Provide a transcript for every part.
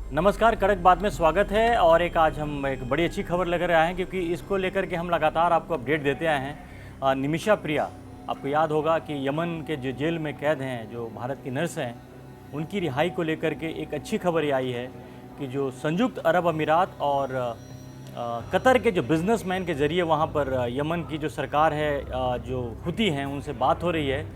नमस्कार, कड़क बात में स्वागत है। और आज हम एक बड़ी अच्छी खबर लेकर आए हैं, क्योंकि इसको लेकर के हम लगातार आपको अपडेट देते आए हैं। निमिषा प्रिया, आपको याद होगा कि यमन के जो जेल में कैद हैं, जो भारत की नर्स हैं, उनकी रिहाई को लेकर के एक अच्छी खबर ये आई है कि जो संयुक्त अरब अमीरात और कतर के जो बिजनेसमैन के ज़रिए वहाँ पर यमन की जो सरकार है, जो हुती हैं, उनसे बात हो रही है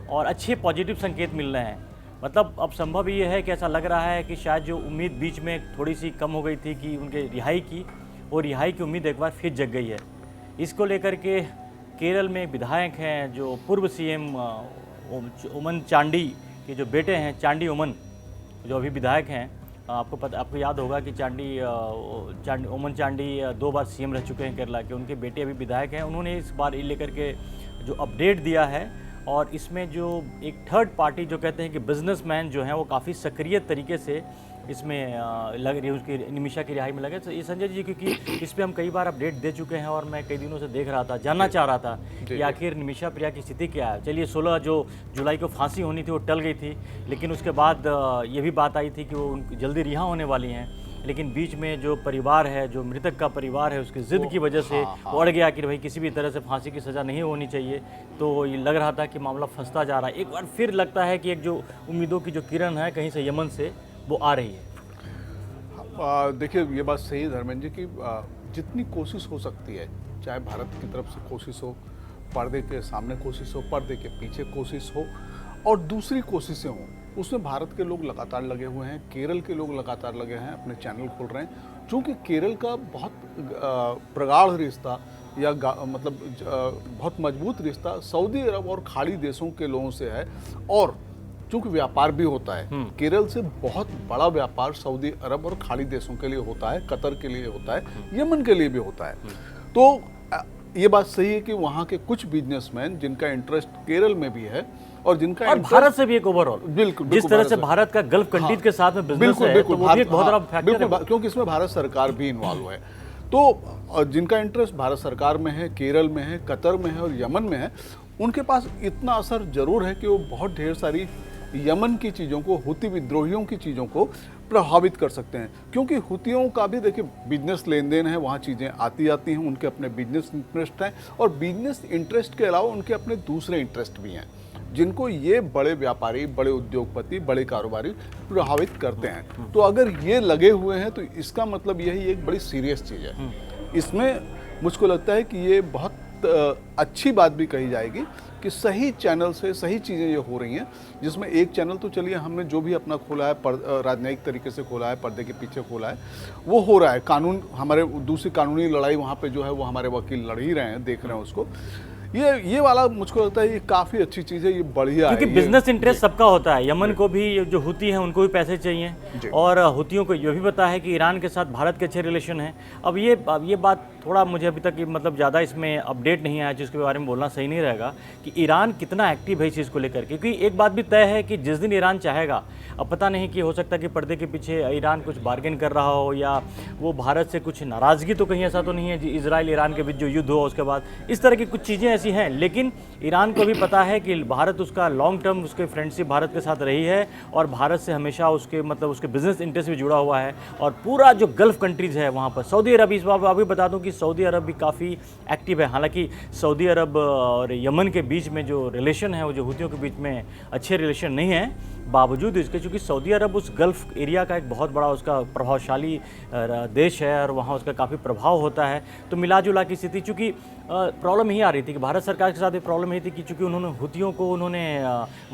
और अच्छे पॉजिटिव संकेत मिल रहे हैं। मतलब अब संभव ये है कि ऐसा लग रहा है कि शायद जो उम्मीद बीच में थोड़ी सी कम हो गई थी कि उनके रिहाई की, वो रिहाई की उम्मीद एक बार फिर जग गई है। इसको लेकर के केरल में विधायक हैं, जो पूर्व सीएम ओमन चांडी के जो बेटे हैं, चांडी ओमन, जो अभी विधायक हैं। आपको याद होगा कि ओमन चांडी 2 बार सीएम रह चुके हैं केरला के। उनके बेटे अभी विधायक हैं। उन्होंने इस बार ये लेकर के जो अपडेट दिया है, और इसमें जो एक थर्ड पार्टी जो कहते हैं कि बिजनेसमैन जो हैं, वो काफ़ी सक्रिय तरीके से इसमें लग रही है, उसकी निमिषा की रिहाई में लगे। तो ये संजय जी, क्योंकि इस पे हम कई बार अपडेट दे चुके हैं और मैं कई दिनों से देख रहा था, जानना चाह रहा था कि आखिर निमिषा प्रिया की स्थिति क्या है। चलिए, 16 जो जुलाई को फांसी होनी थी वो टल गई थी, लेकिन उसके बाद ये भी बात आई थी कि वो जल्दी रिहा होने वाली हैं। लेकिन बीच में जो परिवार है, जो मृतक का परिवार है, उसकी ज़िद की वजह से वो अड़ गया कि भाई किसी भी तरह से फांसी की सज़ा नहीं होनी चाहिए। तो ये लग रहा था कि मामला फंसता जा रहा है। एक बार फिर लगता है कि एक जो उम्मीदों की जो किरण है कहीं से यमन से, वो आ रही है। देखिए, ये बात सही है धर्मेंद्र जी की जितनी कोशिश हो सकती है, चाहे भारत की तरफ से कोशिश हो, पर्दे के सामने कोशिश हो, पर्दे के पीछे कोशिश हो, और दूसरी कोशिशें हों, उसमें भारत के लोग लगातार लगे हुए हैं। केरल के लोग लगातार लगे हैं, अपने चैनल खोल रहे हैं। चूँकि केरल का बहुत प्रगाढ़ रिश्ता या बहुत मजबूत रिश्ता सऊदी अरब और खाड़ी देशों के लोगों से है, और चूँकि व्यापार भी होता है, केरल से बहुत बड़ा व्यापार सऊदी अरब और खाड़ी देशों के लिए होता है, कतर के लिए होता है, यमन के लिए भी होता है। तो ये बात सही है कि वहाँ के कुछ बिजनेसमैन जिनका इंटरेस्ट केरल में भी है, और जिनका और भारत से भी एक ओवरऑल, बिल्कुल जिस तरह से भारत का गल्फ कंट्री के साथ में बिजनेस है, तो वो भी एक बहुत बड़ा फैक्टर है, क्योंकि इसमें भारत सरकार भी इन्वॉल्व है। तो जिनका इंटरेस्ट भारत सरकार में है, केरल में है, कतर में है और यमन में है, उनके पास इतना असर जरूर है कि वो बहुत ढेर सारी यमन की चीज़ों को, हुती विद्रोहियों की चीज़ों को प्रभावित कर सकते हैं। क्योंकि हुतियों का भी देखिए बिजनेस लेन देन है, वहाँ चीज़ें आती जाती हैं, उनके अपने बिजनेस इंटरेस्ट हैं, और बिजनेस इंटरेस्ट के अलावा उनके अपने दूसरे इंटरेस्ट भी हैं, जिनको ये बड़े व्यापारी, बड़े उद्योगपति, बड़े कारोबारी प्रभावित करते हैं। तो अगर ये लगे हुए हैं तो इसका मतलब यही एक बड़ी सीरियस चीज़ है। इसमें मुझको लगता है कि ये बहुत अच्छी बात भी कही जाएगी कि सही चैनल से सही चीज़ें ये हो रही हैं, जिसमें एक चैनल तो चलिए हमने जो भी अपना खोला है, राजनयिक तरीके से खोला है, पर्दे के पीछे खोला है, वो हो रहा है। कानून, हमारे दूसरी कानूनी लड़ाई वहाँ पे जो है वो हमारे वकील लड़ ही रहे हैं, देख रहे हैं उसको। ये वाला मुझको लगता है ये काफ़ी अच्छी चीज़ है, ये बढ़िया है। क्योंकि बिजनेस इंटरेस्ट सबका होता है। यमन को भी, जो हुती हैं, उनको भी पैसे चाहिए, और हुतियों को ये भी पता है कि ईरान के साथ भारत के अच्छे रिलेशन हैं। अब ये बात थोड़ा मुझे अभी तक मतलब ज़्यादा इसमें अपडेट नहीं आया, जिसके बारे में बोलना सही नहीं रहेगा कि ईरान कितना एक्टिव है इस चीज़ को लेकर। क्योंकि एक बात भी तय है कि जिस दिन ईरान चाहेगा, अब पता नहीं कि हो सकता है कि पर्दे के पीछे ईरान कुछ बार्गेन कर रहा हो, या वो भारत से कुछ नाराज़गी, तो कहीं ऐसा तो नहीं है इजराइल ईरान के बीच जो युद्ध हुआ उसके बाद, इस तरह की कुछ चीज़ें ऐसी हैं। लेकिन ईरान को भी पता है कि भारत, उसका लॉन्ग टर्म उसके फ्रेंडशिप भारत के साथ रही है, और भारत से हमेशा उसके उसके बिजनेस इंटरेस्ट भी जुड़ा हुआ है। और पूरा जो गल्फ कंट्रीज़ है वहाँ पर, सऊदी अरब, इस बार अभी बता दूँ कि सऊदी अरब भी काफ़ी एक्टिव है। हालांकि सऊदी अरब और यमन के बीच में जो रिलेशन है, वो जो हुतियों के बीच में अच्छे रिलेशन नहीं है, बावजूद इसके, चूँकि सऊदी अरब उस गल्फ एरिया का एक बहुत बड़ा उसका प्रभावशाली देश है, और वहाँ उसका काफ़ी प्रभाव होता है। तो मिला जुला की स्थिति, चूँकि प्रॉब्लम ही आ रही थी कि भारत सरकार के साथ भी प्रॉब्लम ये थी कि चूँकि उन्होंने हुतियों को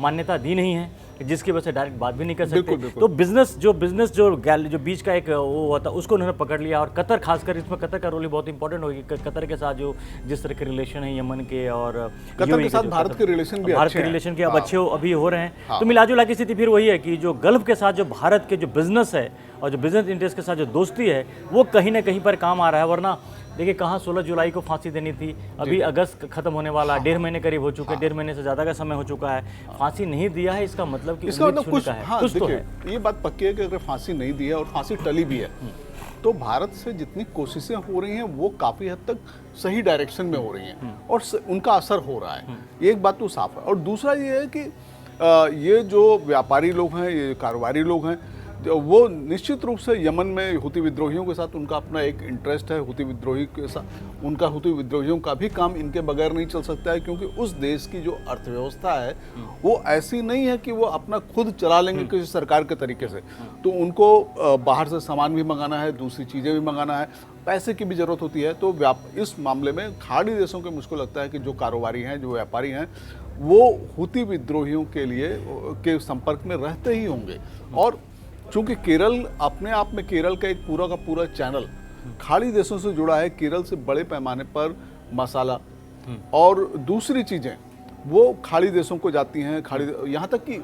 मान्यता दी नहीं है, जिसकी वजह से डायरेक्ट बात भी नहीं कर सकते। तो बिजनेस जो बीच का एक वो होता, उसको उन्होंने पकड़ लिया। और कतर, खासकर इसमें कतर का रोल भी बहुत इंपॉर्टेंट होगी। कतर के साथ जो जिस तरह के रिलेशन है यमन के, और कतर के साथ भारत के रिलेशन भी भारत के रिलेशन के अब अच्छे अभी हो रहे हैं। तो मिलाजुला की स्थिति फिर वही है कि जो गल्फ के साथ जो भारत के जो बिजनेस है, और जो बिजनेस इंटरेस्ट के साथ जो दोस्ती है, वो कहीं ना कहीं पर काम आ रहा है। वरना देखिए, कहाँ 16 जुलाई को फांसी देनी थी, अभी अगस्त खत्म होने वाला, 1.5 महीने करीब हो चुके हैं, 1.5 महीने से ज़्यादा का समय हो चुका है, फांसी नहीं दिया है। इसका मतलब कि कुछ, हाँ, कुछ तो है। ये बात पक्की है कि अगर फांसी नहीं दी है और फांसी टली भी है, तो भारत से जितनी कोशिशें हो रही हैं वो काफ़ी हद तक सही डायरेक्शन में हो रही हैं, और उनका असर हो रहा है। एक बात तो साफ है। और दूसरा ये है कि ये जो व्यापारी लोग हैं, ये कारोबारी लोग हैं, वो निश्चित रूप से यमन में हुती विद्रोहियों के साथ उनका अपना एक इंटरेस्ट है। हुती विद्रोही के साथ उनका हुती विद्रोहियों का भी काम इनके बगैर नहीं चल सकता है, क्योंकि उस देश की जो अर्थव्यवस्था है वो ऐसी नहीं है कि वो अपना खुद चला लेंगे किसी सरकार के तरीके से। तो उनको बाहर से सामान भी मंगाना है, दूसरी चीज़ें भी मंगाना है, पैसे की भी ज़रूरत होती है। तो इस मामले में खाड़ी देशों के मुझको लगता है कि जो कारोबारी हैं, जो व्यापारी हैं, वो हुती विद्रोहियों के लिए के संपर्क में रहते ही होंगे। और चूंकि केरल अपने आप में, केरल का एक पूरा का पूरा चैनल खाड़ी देशों से जुड़ा है, केरल से बड़े पैमाने पर मसाला और दूसरी चीज़ें वो खाड़ी देशों को जाती हैं, यहाँ तक कि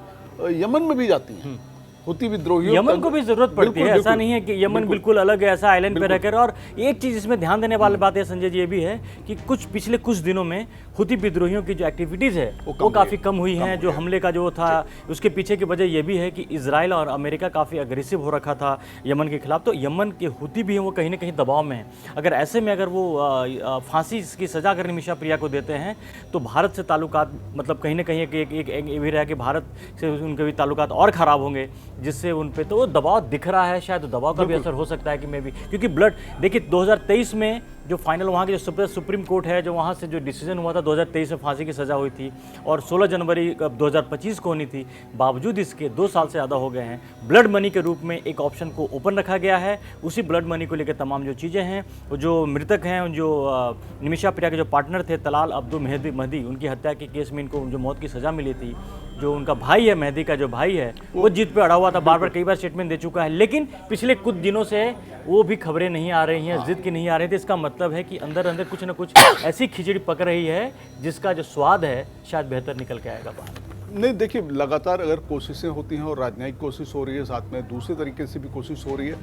यमन में भी जाती हैं। हुती विद्रोहियों यमन को भी जरूरत पड़ती है, ऐसा नहीं है कि यमन बिल्कुल अलग है, ऐसा आइलैंड पे रहकर। और एक चीज इसमें ध्यान देने वाली बात है संजय जी, ये भी है कि पिछले कुछ दिनों में हुती विद्रोहियों की जो एक्टिविटीज है वो काफी कम हुई हैं। जो हमले का जो था उसके पीछे की वजह ये भी है कि इजराइल और अमेरिका काफी अग्रेसिव हो रखा था यमन के खिलाफ। तो यमन के हुती भी हैं, वो कहीं ना कहीं दबाव में है। अगर ऐसे में अगर वो फांसी की सजा अगर निमिषा प्रिया को देते हैं तो भारत से ताल्लुकात, मतलब कहीं ना कहीं एक भी रहा कि भारत से उनके भी ताल्लुकात और खराब होंगे, जिससे उन पे तो दबाव दिख रहा है। शायद दबाव का भी असर हो सकता है कि मैं भी, क्योंकि ब्लड देखिए 2023 में जो फाइनल वहाँ की जो सुप्रीम कोर्ट है, जो वहाँ से जो डिसीजन हुआ था 2023 में फांसी की सज़ा हुई थी और 16 जनवरी 2025 को होनी थी, बावजूद इसके 2 साल से ज़्यादा हो गए हैं। ब्लड मनी के रूप में एक ऑप्शन को ओपन रखा गया है। उसी ब्लड मनी को लेकर तमाम जो चीज़ें हैं, जो मृतक हैं, जो निमिषा प्रिया के जो पार्टनर थे तलाल अब्दुल महदी, उनकी हत्या के केस में इनको जो मौत की सज़ा मिली थी, जो उनका भाई है, मेहदी का जो भाई है, वो जीत पे अड़ा हुआ था, बार बार कई बार स्टेटमेंट दे चुका है, लेकिन पिछले कुछ दिनों से वो भी खबरें नहीं आ रही हैं, जिद की नहीं आ रही थी। इसका मतलब है कि अंदर अंदर कुछ ना कुछ ऐसी खिचड़ी पक रही है जिसका जो स्वाद है शायद बेहतर निकल के आएगा बाहर। नहीं, देखिए, लगातार अगर कोशिशें होती हैं और राजनयिक कोशिश हो रही है, साथ में दूसरे तरीके से भी कोशिश हो रही है,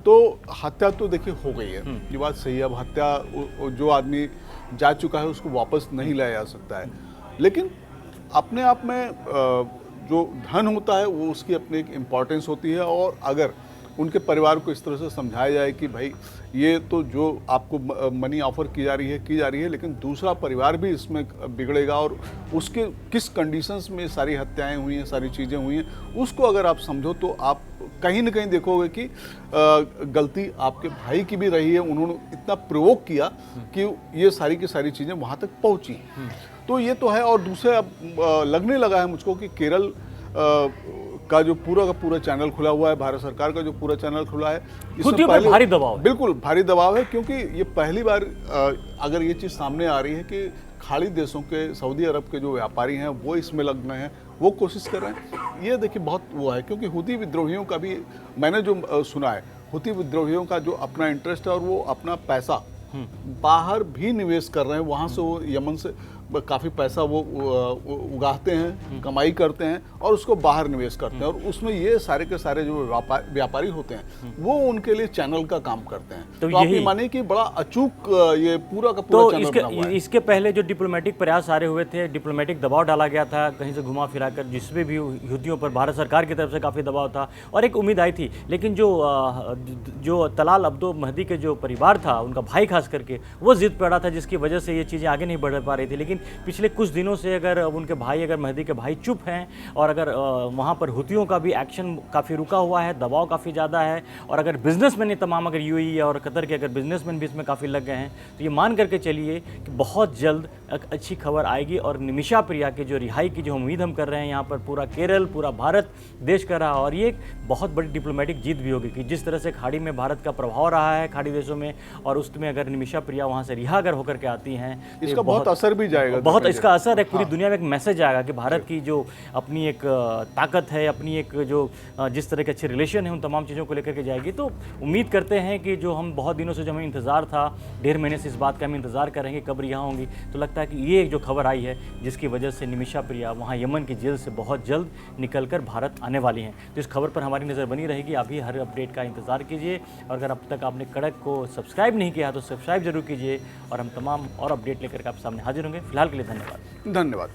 तो हत्या तो देखिए हो गई है, ये बात सही है। अब हत्या, जो आदमी जा चुका है उसको वापस नहीं लाया जा सकता है, लेकिन अपने आप में जो धन होता है वो उसकी अपनी एक इम्पॉर्टेंस होती है। और अगर उनके परिवार को इस तरह से समझाया जाए कि भाई ये तो जो आपको मनी ऑफर की जा रही है, लेकिन दूसरा परिवार भी इसमें बिगड़ेगा, और उसके किस कंडीशंस में सारी हत्याएं हुई हैं, सारी चीज़ें हुई हैं, उसको अगर आप समझो तो आप कहीं ना कहीं देखोगे कि गलती आपके भाई की भी रही है। उन्होंने इतना प्रोवोक किया कि ये सारी की सारी चीज़ें वहाँ तक पहुँची। तो ये तो है। और दूसरे अब लगने लगा है मुझको कि केरल का जो पूरा चैनल खुला हुआ है, भारत सरकार का जो पूरा चैनल खुला है, इसमें पहले भारी दबाव है, बिल्कुल भारी दबाव है, क्योंकि ये पहली बार अगर ये चीज़ सामने आ रही है कि खाड़ी देशों के, सऊदी अरब के जो व्यापारी हैं वो इसमें लग गए हैं, वो कोशिश कर रहे हैं। ये देखिए बहुत वो है, क्योंकि हुती विद्रोहियों का भी मैंने जो सुना है, हुती विद्रोहियों का जो अपना इंटरेस्ट है और वो अपना पैसा बाहर भी निवेश कर रहे हैं। वहाँ से वो यमन से काफ़ी पैसा वो उगाते हैं, कमाई करते हैं और उसको बाहर निवेश करते हैं, और उसमें ये सारे के सारे जो व्यापारी होते हैं वो उनके लिए चैनल का काम करते हैं। तो आप ये मानिए कि बड़ा अचूक ये पूरा का पूरा चैनल बना हुआ है। इसके पहले जो डिप्लोमेटिक प्रयास सारे हुए थे, डिप्लोमेटिक दबाव डाला गया था कहीं से घुमा फिरा कर, जिसमें भी हुतियों पर भारत सरकार की तरफ से काफ़ी दबाव था और एक उम्मीद आई थी, लेकिन जो तलाल अब्दुल महदी के जो परिवार था, उनका भाई खास करके, वो जिद पे अड़ा था, जिसकी वजह से ये चीज़ें आगे नहीं बढ़ पा रही थी। लेकिन पिछले कुछ दिनों से अगर उनके भाई, अगर महदी के भाई चुप हैं, और अगर वहाँ पर हुतियों का भी एक्शन काफ़ी रुका हुआ है, दबाव काफ़ी ज़्यादा है, और अगर बिजनेसमैन ये तमाम, अगर यूएई और कतर के अगर बिजनेसमैन भी इसमें काफ़ी लग गए हैं, तो ये मान करके चलिए कि बहुत जल्द एक अच्छी खबर आएगी। और निमिषा प्रिया की जो रिहाई की जो उम्मीद हम कर रहे हैं, यहाँ पर पूरा केरल, पूरा भारत देश कर रहा है, और ये एक बहुत बड़ी डिप्लोमेटिक जीत भी होगी कि जिस तरह से खाड़ी में भारत का प्रभाव रहा है, खाड़ी देशों में, और उसमें अगर निमिषा प्रिया वहाँ से रिहा अगर होकर के आती हैं, इसका बहुत असर भी जाएगा, बहुत इसका असर है। पूरी दुनिया में एक मैसेज आएगा कि भारत की जो अपनी एक ताकत है, अपनी एक जो जिस तरह के अच्छे रिलेशन है, उन तमाम चीज़ों को लेकर के जाएगी। तो उम्मीद करते हैं कि जो हम बहुत दिनों से जो हमें इंतज़ार था, 1.5 महीने से इस बात का हम इंतज़ार करेंगे कब रिहा होंगी, तो लगता है कि ये एक जो खबर आई है जिसकी वजह से निमिषा प्रिया वहाँ यमन की जेल से बहुत जल्द निकल कर भारत आने वाली हैं। तो इस खबर पर हमारी नज़र बनी रहेगी। आप भी हर अपडेट का इंतज़ार कीजिए, और अगर अब तक आपने कड़क को सब्सक्राइब नहीं किया तो सब्सक्राइब जरूर कीजिए, और हम तमाम और अपडेट लेकर के आप सामने हाजिर होंगे। फिलहाल के लिए धन्यवाद। धन्यवाद।